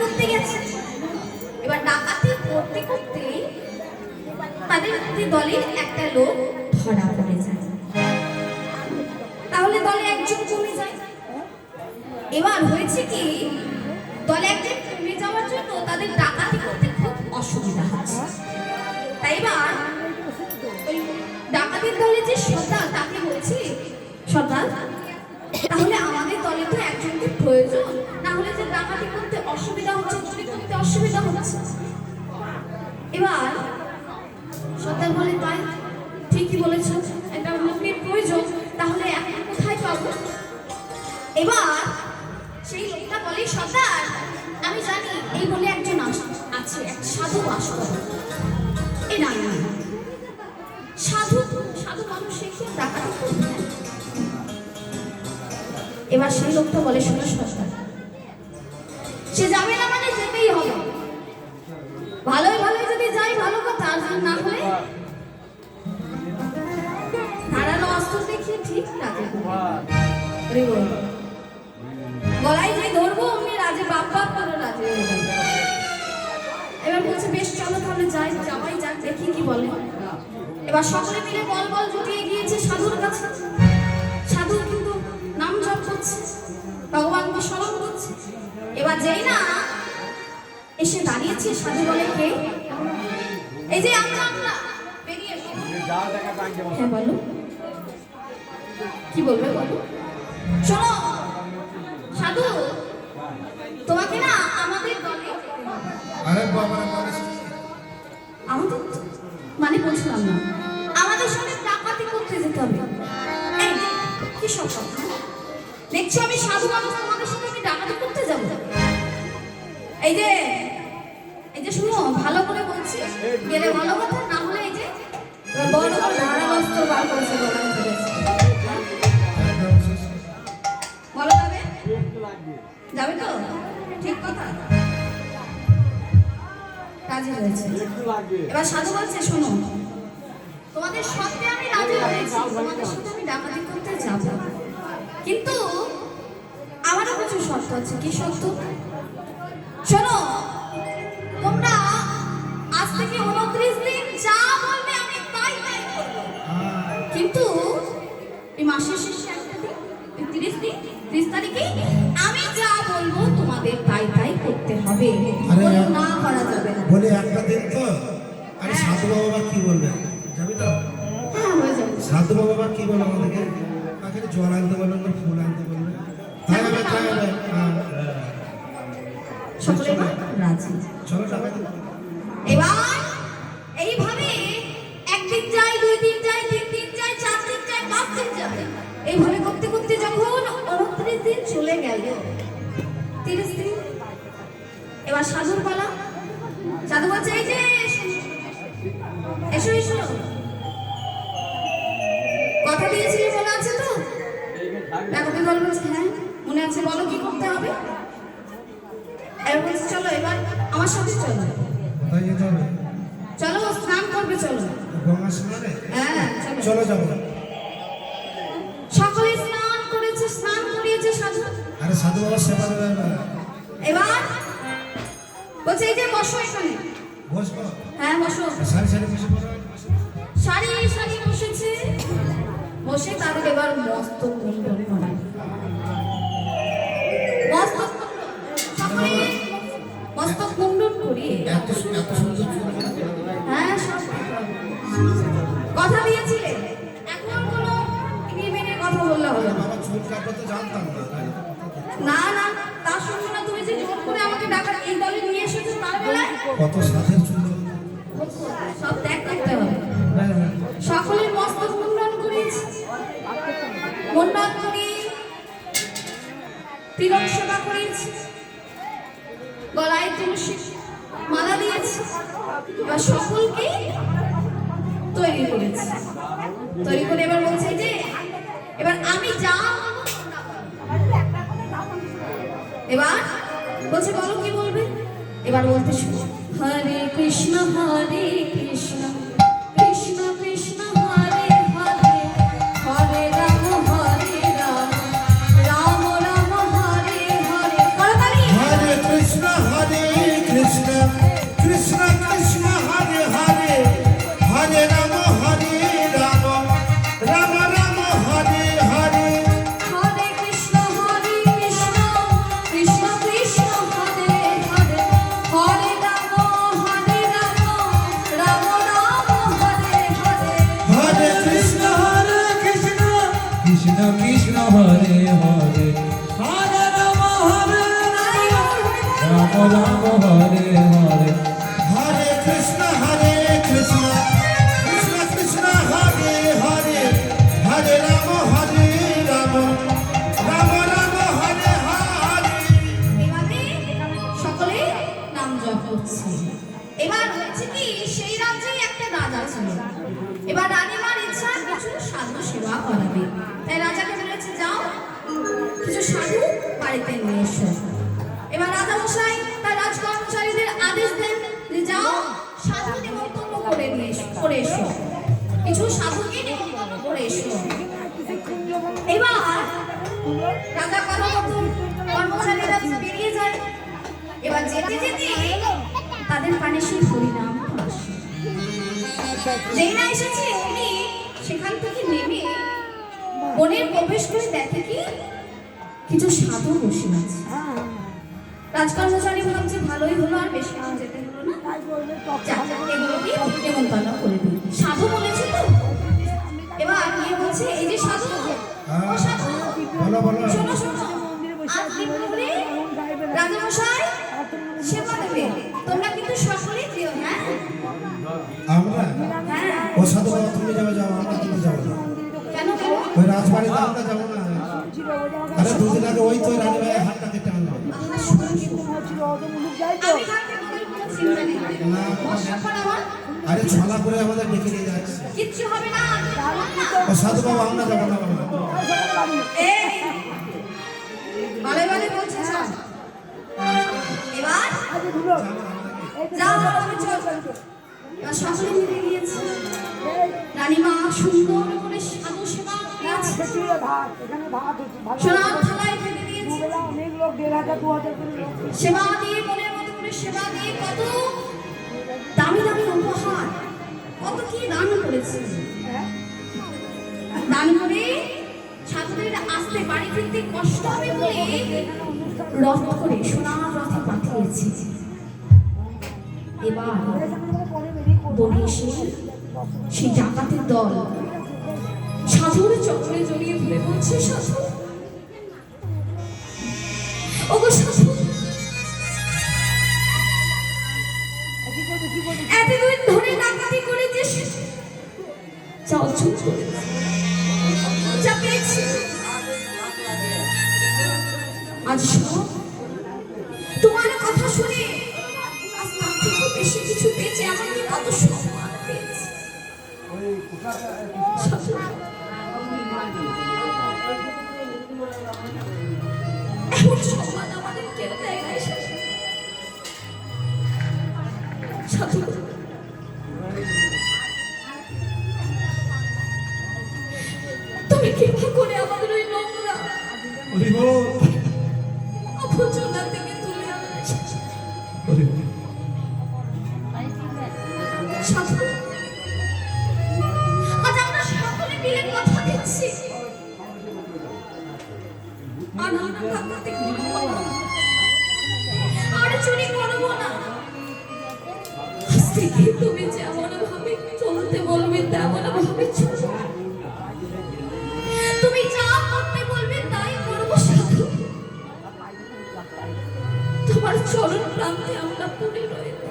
করতে গেছে। এবার ডাকাতি করতে করতে তাদের দলের একটা লোক ধরা পড়ে যায়। তাহলে দলে একজন কমে যায়। এবার হয়েছে কি, দলে একজন কমে যাওয়ার জন্য তাদের ডাকাতি করতে খুব অসুবিধা হচ্ছে। তাই এবার ওই ডাকাতের দলে যে সর্দার তাকে বলছি, সর্দার তাহলে আমাদের দলে তো একজনকে প্রয়োজন, না হলে যে ডাকাতি করতে অসুবিধা হচ্ছে, চুরি করতে অসুবিধা হচ্ছে। এবার সর্দার বলে, তাই ঠিকই বলেছ, একটা লোকের প্রয়োজন, তাহলে এখন কোথায় পাবো? এবার সেই লোকটা বলে, সর্দার আমি জানি এই বলে একজন আছে, এক সাধু বাস করে। এ না সাধু সাধু মানুষ ডাকাতি করবে। এবার সেই লোকটা বলে, শোনো সর্দার, সে যাবে না মানে যেতেই হবে। ভালোই ভালোই যদি যাই ভালো কথা, আর না হলে ধারালো অস্ত্র দেখিয়ে ঠিক রাজে গলায় যে ধরবো অমনি রাজে বাপ বাপ করে রাজে। এবার বলছে, বেশ চলো তাহলে যাই, যাওয়াই যাক, দেখি কি বলে। এবার সকলে মিলে বল বল জুটিয়ে গিয়েছে সাধুর কাছে। সাধু কিন্তু নাম জপ করছে, ভগবানকে স্মরণ করছে। এবার যেই না এসে দাঁড়িয়েছে, সাধু বলে, কে? এই যে আমরা বেরিয়ে এসো। হ্যাঁ বলো, কি বলবে বলো। শোনো সাধু, তোমাকে না আমাদের দলে, আমাদের মানে বলছিলাম না, আমাদের সঙ্গে ডাকাতি করতে যেতে হবে। কি সব কথা দেখছো? আমি সাধু মানুষ, তোমাদের সঙ্গে আমি ডাকাতি করতে যাবো? এই যে শুনো, ভালো করে বলছি, গেলে ভালো কথা, না হলে এই যে বড় বড় ধারা অস্ত্র বার করেছে, গলায় ধরেছে। বলো যাবে? যাবে তো? ঠিক কথা, রাজি হয়েছে। এবার সাধু বলছে, শোনো তোমাদের সত্যি আমি রাজি হয়েছি, তোমাদের সাথে আমি ডাকাতি করতে যাবো, কিন্তু আমারও কিছু শর্ত আছে। কি শর্ত? শোনো, তোমরা আজ থেকে 29 দিন যা বলবে আমি তাই তাই করব, কিন্তু এই মাসের শেষে একটা দিন, 30 তারিখে আমি যা বলবো তোমাদের তাই তাই করতে হবে, না করা যাবে না। বলে একটা দিন তো, আরে সাধু বাবা কি বলবে? যাবি তো? হ্যাঁ হয়ে যাবে। সাধু বাবা কি বলে আমাদেরকে? আগে জল আনতে বলবে, ফুল আনতে বলবে, তাই হবে তাই হবে। সকলে রাজি। চলো ডাকাতি। এবার এইভাবে একদিন যায়, 2 দিন যায়, 3 দিন যায়, 4 দিন যায়, 5 দিন যায়, এইভাবে করতে করতে যখন 29 দিন চলে গেল, 30 দিন, এবার সাধুর পালা। সাধু বলছে, এই যে এসো এসো, কথা দিয়েছিলে মনে আছে তো? ডাকাতি দল বলছে, হ্যাঁ মনে আছে, বলো কি করতে হবে? এবার বলছে, চলো এবার আমার সাথে চলো। কোথায় যেতে হবে? চলো স্নান করবে, চলো। গঙ্গা স্নানে? হ্যাঁ চলো যাবো। সকলে স্নান করেছে, স্নান করিয়েছে সাধু। আরে সাধু বাবা সেবা দেবে না। এবার বলছে, এই যে বসো এখানে। বসবো? হ্যাঁ বসো। সারি সারি বসে পড়ো। সারি সারি বসেছে, বসে তাদের এবার মস্তক মুন্ডন করে। মস্তক সকলে মস্তক মুন্ডন করিয়ে, এত সুন্দর হ্যাঁ সব কথা দিয়েছিলে, এখন কোনো ইনিমেনের কথা বললে হবে বাবা। চুল কাটতে তো জানতাম না। না না, তার সঙ্গে না তুমি যে জোর করে আমাকে ডাকা এই দলে নিয়ে এসেছো, তার বেলায় কত সাধের চুল, সব ত্যাগ করতে হবে। সকলের মস্তক মুন্ডন করিয়েছে, মুন্ডন করি তিলক সেবা করিয়েছে, গলায় তুলসী মালা দিয়েছে, এবার সকলকে তৈরি করেছে। তৈরি করে এবার বলছে, যে এবার আমি যা, এবার বলছে বলো কি বলবে? এবার বলতে শুনো, হরে কৃষ্ণ কৃষ্ণ কৃষ্ণ হরে হরে, হরে রাম রাম রাম রাম হরে হরে। করতালি। হরে কৃষ্ণ রাম হরে হরে হরে কৃষ্ণ কৃষ্ণ কৃষ্ণ হরে হরে হরে রাম রাম রাম হরে হরে। এভাবে সকলে নাম জপ করছে। এবার হয়েছে কি, সেই রাজ্যে একটা রাজা ছিল। এবার রানীমার ইচ্ছা কিছু সাধু সেবা করাবে, তাই রাজাকে বলেছে যাও কিছু সাধু বাড়িতে নিয়ে এসো। এবার রাজা মশাই তার রাজকর্মচারীদের আদেশ দেন যে যাও সাধু নিমন্ত্রণ করে এসো, কিছু সাধুকে নিমন্ত্রণ করে এসো। এবার রাজা কর্মচারীরা বেরিয়ে যায়। এবার যেতে যেতে তাদের কানে সেই হরিনাম আসে। যেই না এসেছে উনি সেখান থেকে নেমে বনে প্রবেশ করে দেখে কি কিছু সাধু বসে আছে। রাজকর্মচারী ভাবছে ভালোই হলো, আর বেশি কিছু যেতে হলো না, এগুলোকে নেমন্তন্ন করে দিই। সাধু বলেছে তো, এবার গিয়ে বলছে এই যে সাধু, ও সাধু বলো বলো। শোনো শোনো, আজ দিনভরে রাজামশাই সেবা দেবে, তোমরা কিন্তু সকলেই যেও। হ্যাঁ আমরা হ্যাঁ। ও সাধু বাবা তুমি যাবে, যাও, আমরা কিন্তু যাবো না। কেন কেন? ওই রাজবাড়িতে আমরা যাবো না। আরে দুদিন আগে ওই তো রানী ভাইয়ের হাতটা কেটে আনলো। আমি থাকতে তোমাদের কোনো চিন্তা নেই। না, বর্ষা পর আমার আরে ছলা করে আমাদের ডেকে নিয়ে যাচ্ছে। কিচ্ছু হবে না, আমি বললাম না। ও সাধু বাবা আমরা যাবো না বাবা। এই ভালো ভালো বলছে সব। এবার যাও তুমি চল। এবার সকলে মিলে গিয়েছে। রানীমা সুন্দর করে সাধু সেবা দিয়েছে, সোনার থালায় খেতে দিয়েছে। সেবা দিয়ে মনের মতো করে সেবা দিয়ে কত দামি দামি উপহার, কত কি দান করেছে। দান করে সাধুদের আসতে বাড়ি ফিরতে কষ্ট হবে বলে রথ করে সোনার রথে পাঠিয়েছে। এবার বনে এসে সেই ডাকাতের দল সাধুর চক্রে জড়িয়ে ধরে বলছে সাধু, ওগো সাধু, এতদিন ধরে ডাকাতি করে যে চাও চুপ করে যা পেয়েছি আজ সব তোমার কথা শুনে আজ তার থেকে বেশি কিছু পেয়েছে, এমনকি কত সম্মান পেয়েছে। এমন সম্মান আমাদের কেউ দেয় না। সাধু তুমি কৃপা করে আমাদের ওই নোংরা আবর্জনা থেকে তুলে আনলে। সাধু আজ আমরা সকলে মিলে কথা দিচ্ছি, আর চুরি করবো না। আজ থেকে তুমি যেমন ভাবে চলতে বলবে তেমন ভাবে চলবে, তুমি যা করতে বলবে তাই করবো। সাধু তোমার চরণ প্রান্তে আমরা পড়ে রইব।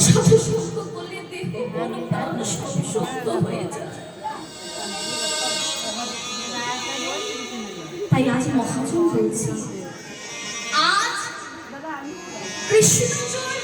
সাধু সঙ্গ করলে দেহ মন প্রাণ সব সুস্থ হয়ে যায়। তাই আজ মহাজন বলছি, আজ কৃষ্ণচরণ